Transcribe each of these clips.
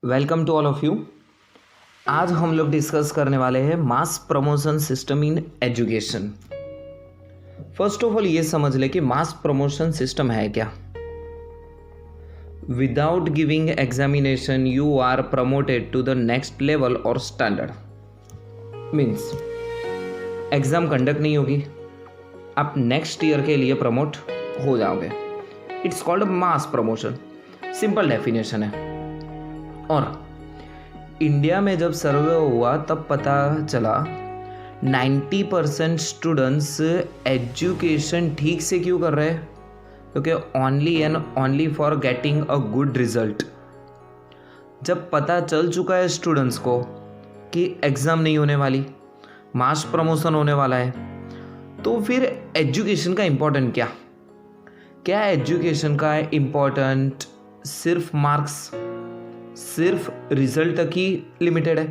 Welcome to all of you. आज हम लोग डिस्कस करने वाले हैं mass promotion system in education. First of all ये समझ ले कि मास प्रमोशन सिस्टम है क्या। Without giving examination you are promoted to the next level और स्टैंडर्ड। मीन्स एग्जाम कंडक्ट नहीं होगी, आप नेक्स्ट ईयर के लिए प्रमोट हो जाओगे। It's called mass promotion, simple definition है। और इंडिया में जब सर्वे हुआ तब पता चला 90% स्टूडेंट्स एजुकेशन ठीक से क्यों कर रहे हैं, क्योंकि only and only for getting a good result. जब पता चल चुका है स्टूडेंट्स को कि एग्ज़ाम नहीं होने वाली, मास प्रमोशन होने वाला है, तो फिर एजुकेशन का इम्पोर्टेंट क्या एजुकेशन का इम्पोर्टेंट सिर्फ मार्क्स, सिर्फ रिजल्ट तक ही लिमिटेड है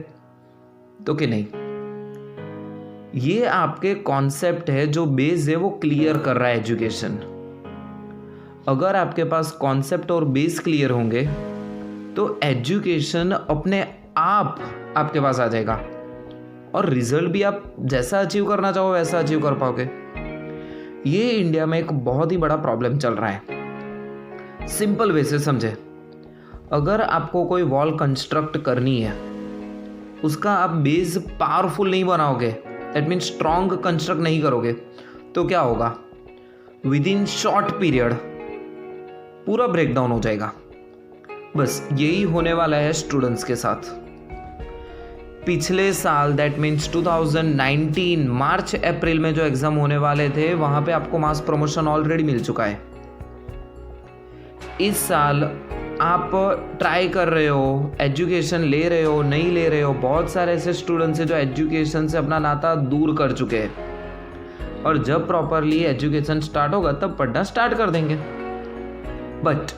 तो कि नहीं। ये आपके कॉन्सेप्ट है, जो बेस है वो क्लियर कर रहा है एजुकेशन। अगर आपके पास कॉन्सेप्ट और बेस क्लियर होंगे तो एजुकेशन अपने आप आपके पास आ जाएगा और रिजल्ट भी आप जैसा अचीव करना चाहो वैसा अचीव कर पाओगे। ये इंडिया में एक बहुत ही बड़ा प्रॉब्लम चल रहा है। सिंपल वे से समझे, अगर आपको कोई वॉल कंस्ट्रक्ट करनी है, उसका आप बेस पावरफुल नहीं बनाओगे, दैट मीन्स स्ट्रॉन्ग कंस्ट्रक्ट नहीं करोगे, तो क्या होगा, विद इन शॉर्ट पीरियड पूरा ब्रेकडाउन हो जाएगा। बस यही होने वाला है स्टूडेंट्स के साथ। पिछले साल दैट मीन्स 2019 मार्च अप्रैल में जो एग्जाम होने वाले थे, वहां पे आपको मास प्रमोशन ऑलरेडी मिल चुका है। इस साल आप ट्राई कर रहे हो, एजुकेशन ले रहे हो नहीं ले रहे हो। बहुत सारे ऐसे स्टूडेंट्स हैं जो एजुकेशन से अपना नाता दूर कर चुके हैं, और जब प्रॉपरली एजुकेशन स्टार्ट होगा तब पढ़ना स्टार्ट कर देंगे। बट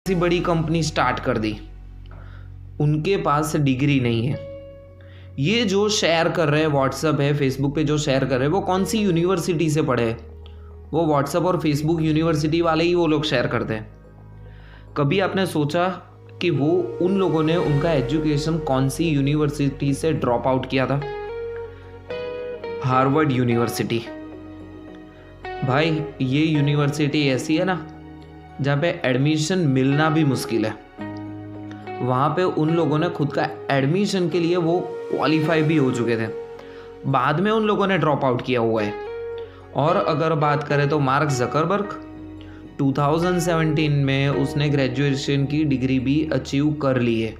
बड़ी कंपनी स्टार्ट कर दी, उनके पास डिग्री नहीं है। ये जो शेयर कर रहे हैं, व्हाट्सएप है, फेसबुक पे जो शेयर कर रहे हैं, वो कौन सी यूनिवर्सिटी से पढ़े? वो व्हाट्सएप और फेसबुक यूनिवर्सिटी वाले ही वो लोग शेयर करते हैं। कभी आपने सोचा कि वो उन लोगों ने उनका एजुकेशन कौन सी यूनिवर्सिटी से ड्रॉप आउट किया था? Harvard university. भाई ये यूनिवर्सिटी ऐसी है ना जहाँ पे एडमिशन मिलना भी मुश्किल है। वहाँ पे उन लोगों ने खुद का एडमिशन के लिए वो क्वालिफाई भी हो चुके थे, बाद में उन लोगों ने ड्रॉप आउट किया हुआ है। और अगर बात करें तो मार्क जकरबर्ग 2017 में उसने ग्रेजुएशन की डिग्री भी अचीव कर ली है।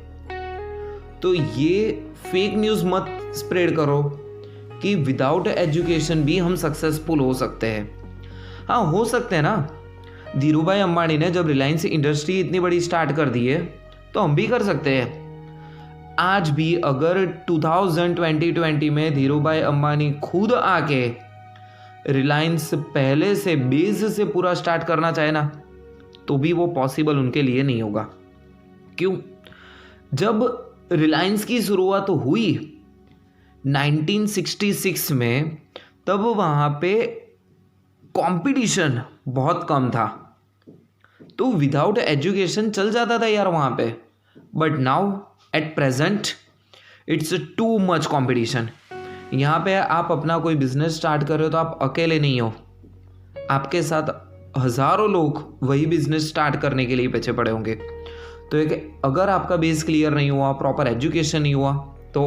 तो ये फेक न्यूज़ मत स्प्रेड करो कि विदाउट एजुकेशन भी हम सक्सेसफुल हो सकते हैं। हाँ, हो सकते हैं ना। धीरू भाई अंबानी ने जब रिलायंस इंडस्ट्री इतनी बड़ी स्टार्ट कर दी है तो हम भी कर सकते हैं। आज भी अगर 2020 में धीरू भाई अंबानी खुद आके रिलायंस पहले से बेस से पूरा स्टार्ट करना चाहे ना, तो भी वो पॉसिबल उनके लिए नहीं होगा। क्यों? जब रिलायंस की शुरुआत हुई 1966 में, तब वहाँ पे कंपटीशन बहुत कम था, तो विदाउट एजुकेशन चल जाता था यार वहाँ पे। But now at present it's too much competition. यहाँ पे आप अपना कोई बिजनेस स्टार्ट कर रहे हो तो आप अकेले नहीं हो, आपके साथ हज़ारों लोग वही बिजनेस स्टार्ट करने के लिए पीछे पड़े होंगे। तो एक अगर आपका बेस क्लियर नहीं हुआ, प्रॉपर एजुकेशन नहीं हुआ, तो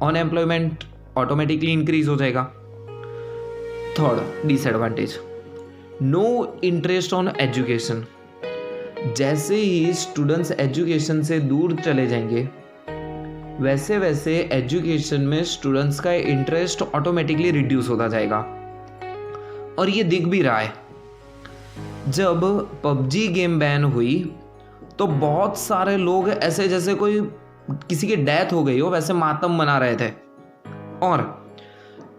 अनएम्प्लॉयमेंट ऑटोमेटिकली इंक्रीज हो जाएगा। Third disadvantage, no interest on education. जैसे ही स्टूडेंट्स एजुकेशन से दूर चले जाएंगे, वैसे वैसे एजुकेशन में स्टूडेंट्स का इंटरेस्ट ऑटोमेटिकली रिड्यूस होता जाएगा। और ये दिख भी रहा है। जब पबजी गेम बैन हुई तो बहुत सारे लोग ऐसे जैसे कोई किसी की डेथ हो गई हो वैसे मातम मना रहे थे। और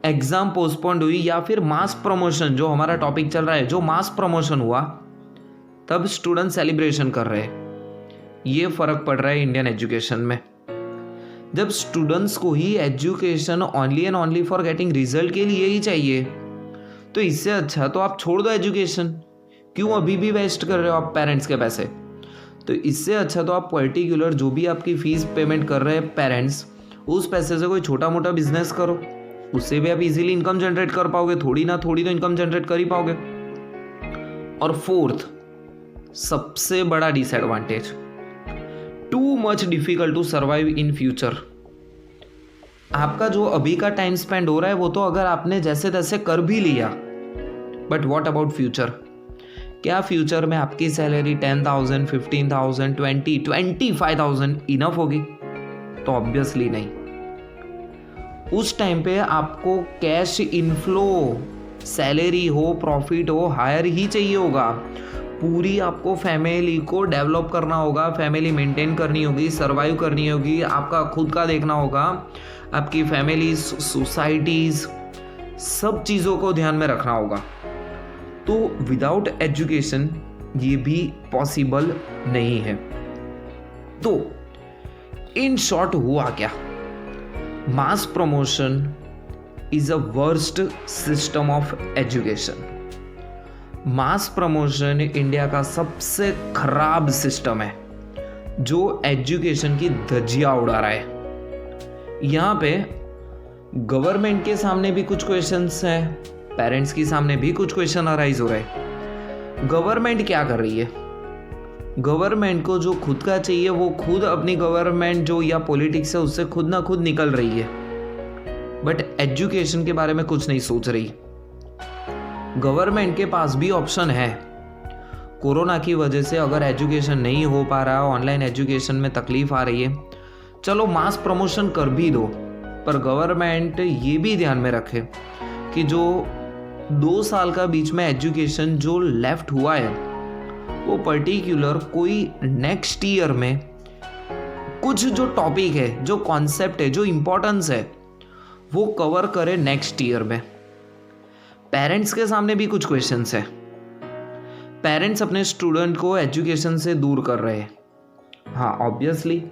एग्जाम पोस्टपोन्ड हुई या फिर मास प्रमोशन, जो हमारा टॉपिक चल रहा है, जो मास प्रमोशन हुआ, तब स्टूडेंट सेलिब्रेशन कर रहे हैं। ये फर्क पड़ रहा है इंडियन एजुकेशन में। जब स्टूडेंट्स को ही education only and only for getting result के लिए ही चाहिए, तो इससे अच्छा तो आप छोड़ दो एजुकेशन। क्यों अभी भी वेस्ट कर रहे हो आप पेरेंट्स के पैसे? तो इससे अच्छा तो आप पर्टिकुलर जो भी आपकी फीस पेमेंट कर रहे हैं पेरेंट्स, उस पैसे से कोई छोटा मोटा बिजनेस करो, उससे भी आप इजीली इनकम जनरेट कर पाओगे। थोड़ी ना थोड़ी तो इनकम जनरेट कर ही पाओगे। और फोर्थ सबसे बड़ा disadvantage, too much difficult to survive in future. आपका जो अभी का टाइम स्पेंड हो रहा है वो तो अगर आपने जैसे तैसे कर भी लिया, बट व्हाट अबाउट फ्यूचर? क्या फ्यूचर में आपकी सैलरी 10,000, 15,000, 20, 25,000 इनफ होगी? तो ऑब्वियसली नहीं। उस टाइम पे आपको कैश इनफ्लो, सैलरी हो, प्रॉफिट हो, हायर ही चाहिए होगा। पूरी आपको फैमिली को डेवलप करना होगा, फैमिली मेंटेन करनी होगी, सर्वाइव करनी होगी, आपका खुद का देखना होगा, आपकी फैमिली, सोसाइटीज, सब चीज़ों को ध्यान में रखना होगा। तो विदाउट एजुकेशन ये भी पॉसिबल नहीं है। तो इन शॉर्ट हुआ क्या? मास promotion is a worst system of education. Mass promotion India का सबसे खराब सिस्टम है जो एजुकेशन की धज्जियां उड़ा रहा है। यहाँ पे गवर्नमेंट के सामने भी कुछ क्वेश्चंस हैं, पेरेंट्स के सामने भी कुछ क्वेश्चन अराइज हो रहे हैं। गवर्नमेंट क्या कर रही है? गवर्नमेंट को जो खुद का चाहिए वो खुद अपनी गवर्नमेंट जो या पॉलिटिक्स है उससे खुद ना खुद निकल रही है, बट एजुकेशन के बारे में कुछ नहीं सोच रही। गवर्नमेंट के पास भी ऑप्शन है। कोरोना की वजह से अगर एजुकेशन नहीं हो पा रहा, ऑनलाइन एजुकेशन में तकलीफ आ रही है, चलो मास प्रमोशन कर भी दो, पर गवर्नमेंट ये भी ध्यान में रखे कि जो 2 साल का बीच में एजुकेशन जो लेफ्ट हुआ है वो पर्टिकुलर कोई नेक्स्ट ईयर में कुछ जो टॉपिक है, जो कॉन्सेप्ट है, जो इम्पोर्टेंस है, वो कवर करे नेक्स्ट ईयर में। पेरेंट्स के सामने भी कुछ क्वेश्चंस है। पेरेंट्स अपने स्टूडेंट को एजुकेशन से दूर कर रहे हैं। हाँ, obviously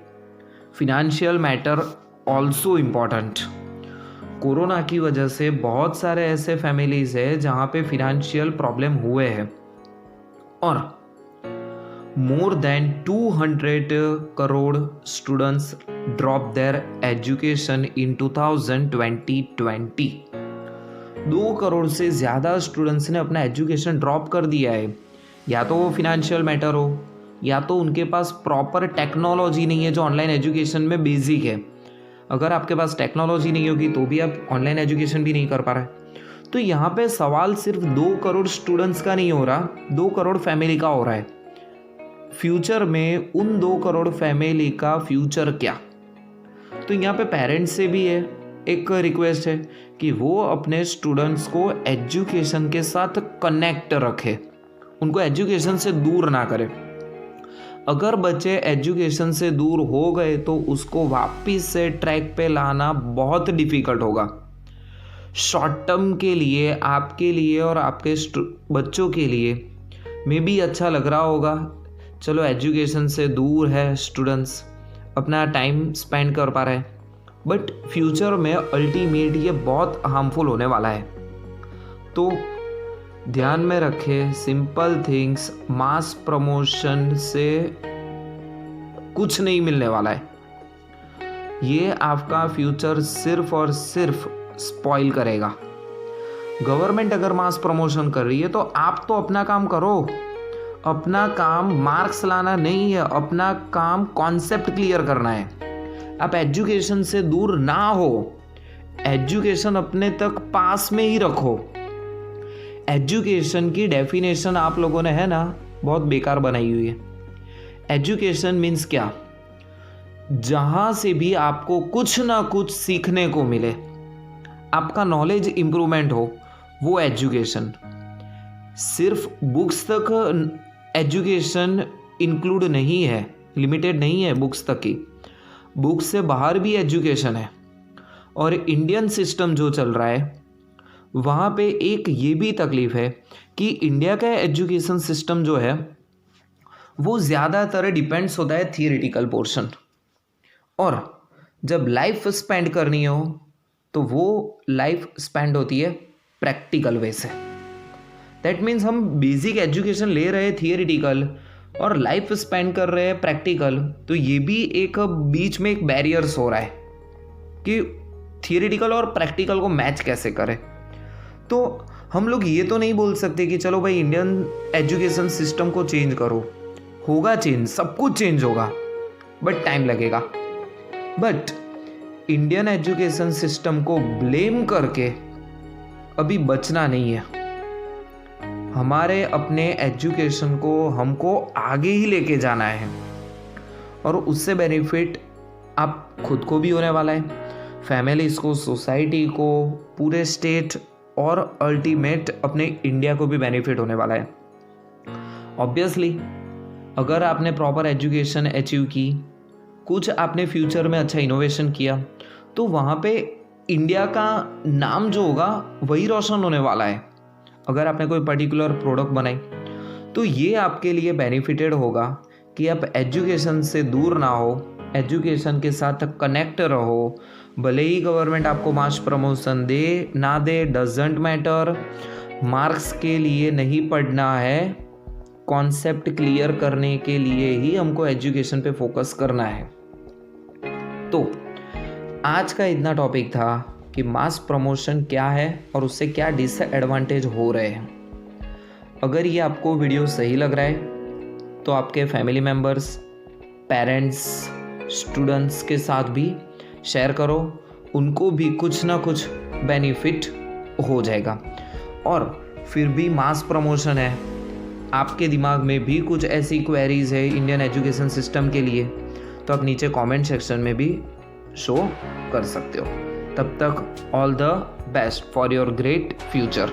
financial matter also important. Corona की वजह से बहुत सारे ऐसे फैमिलीज है जहाँ पे फिनेंशियल प्रॉब्लम हुए हैं, और more than 200 crore students drop there education in 2020। 2 crore से ज़्यादा स्टूडेंट्स ने अपना एजुकेशन ड्रॉप कर दिया है। या तो वो फिनेंशियल मैटर हो, या तो उनके पास प्रॉपर टेक्नोलॉजी नहीं है जो ऑनलाइन एजुकेशन में बेसिक है। अगर आपके पास टेक्नोलॉजी नहीं होगी तो भी आप ऑनलाइन एजुकेशन भी नहीं कर पा रहे। तो यहाँ पे सवाल सिर्फ 2 करोड़ स्टूडेंट्स का नहीं हो रहा, 2 करोड़ फैमिली का हो रहा है। फ्यूचर में उन 2 करोड़ फैमिली का फ्यूचर क्या? तो यहाँ पे पेरेंट्स से भी है एक रिक्वेस्ट है कि वो अपने स्टूडेंट्स को एजुकेशन के साथ कनेक्ट रखे, उनको एजुकेशन से दूर ना करे। अगर बच्चे एजुकेशन से दूर हो गए तो उसको वापस से ट्रैक पे लाना बहुत डिफ़िकल्ट होगा। शॉर्ट टर्म के लिए आपके लिए और आपके बच्चों के लिए मे भी अच्छा लग रहा होगा, चलो एजुकेशन से दूर है स्टूडेंट्स, अपना टाइम स्पेंड कर पा रहे हैं, बट फ्यूचर में अल्टीमेट ये बहुत हार्मफुल होने वाला है। तो ध्यान में रखें, सिंपल थिंग्स, मास प्रमोशन से कुछ नहीं मिलने वाला है। ये आपका फ्यूचर सिर्फ और सिर्फ स्पॉइल करेगा। गवर्नमेंट अगर मास प्रमोशन कर रही है तो आप तो अपना काम करो। अपना काम मार्क्स लाना नहीं है, अपना काम कॉन्सेप्ट क्लियर करना है। आप एजुकेशन से दूर ना हो, एजुकेशन अपने तक पास में ही रखो। एजुकेशन की डेफिनेशन आप लोगों ने है ना बहुत बेकार बनाई हुई है। एजुकेशन मीन्स क्या? जहां से भी आपको कुछ ना कुछ सीखने को मिले, आपका नॉलेज इंप्रूवमेंट हो, वो एजुकेशन। सिर्फ बुक्स तक एजुकेशन इंक्लूड नहीं है, लिमिटेड नहीं है बुक्स तक की, बुक्स से बाहर भी एजुकेशन है। और इंडियन सिस्टम जो चल रहा है वहाँ पे एक ये भी तकलीफ है कि इंडिया का एजुकेशन सिस्टम जो है वो ज़्यादातर डिपेंड्स होता है थियरिटिकल पोर्शन, और जब लाइफ स्पेंड करनी हो तो वो लाइफ स्पेंड होती है प्रैक्टिकल वे से। दैट मीन्स हम बेसिक एजुकेशन ले रहे हैं थियरिटिकल और लाइफ स्पेंड कर रहे हैं प्रैक्टिकल, तो ये भी एक बीच में एक बैरियर्स हो रहा है कि थियरिटिकल और प्रैक्टिकल को मैच कैसे करें। तो हम लोग ये तो नहीं बोल सकते कि चलो भाई इंडियन एजुकेशन सिस्टम को चेंज करो, होगा चेंज, सब कुछ चेंज होगा, बट टाइम लगेगा। बट इंडियन एजुकेशन सिस्टम को ब्लेम करके अभी बचना नहीं है। हमारे अपने एजुकेशन को हमको आगे ही लेके जाना है, और उससे बेनिफिट आप खुद को भी होने वाला है, फैमिलीज को, सोसाइटी को, पूरे स्टेट और अल्टीमेट अपने इंडिया को भी बेनिफिट होने वाला है। ऑब्वियसली अगर आपने प्रॉपर एजुकेशन अचीव की, कुछ आपने फ्यूचर में अच्छा इनोवेशन किया, तो वहाँ पे इंडिया का नाम जो होगा वही रोशन होने वाला है। अगर आपने कोई पर्टिकुलर प्रोडक्ट बनाई तो ये आपके लिए बेनिफिटेड होगा कि आप एजुकेशन से दूर ना हो, एजुकेशन के साथ कनेक्ट रहो। भले ही गवर्नमेंट आपको मास प्रमोशन दे ना दे, डजेंट मैटर, मार्क्स के लिए नहीं पढ़ना है, कॉन्सेप्ट क्लियर करने के लिए ही हमको एजुकेशन पे फोकस करना है। तो आज का इतना टॉपिक था कि मास प्रमोशन क्या है और उससे क्या डिसएडवांटेज हो रहे हैं। अगर ये आपको वीडियो सही लग रहा है तो आपके फैमिली मेम्बर्स, पेरेंट्स, स्टूडेंट्स के साथ भी शेयर करो, उनको भी कुछ ना कुछ बेनिफिट हो जाएगा। और फिर भी मास प्रमोशन है, आपके दिमाग में भी कुछ ऐसी क्वेरीज है इंडियन एजुकेशन सिस्टम के लिए, तो आप नीचे कमेंट सेक्शन में भी शो कर सकते हो। तब तक all the best for your great future.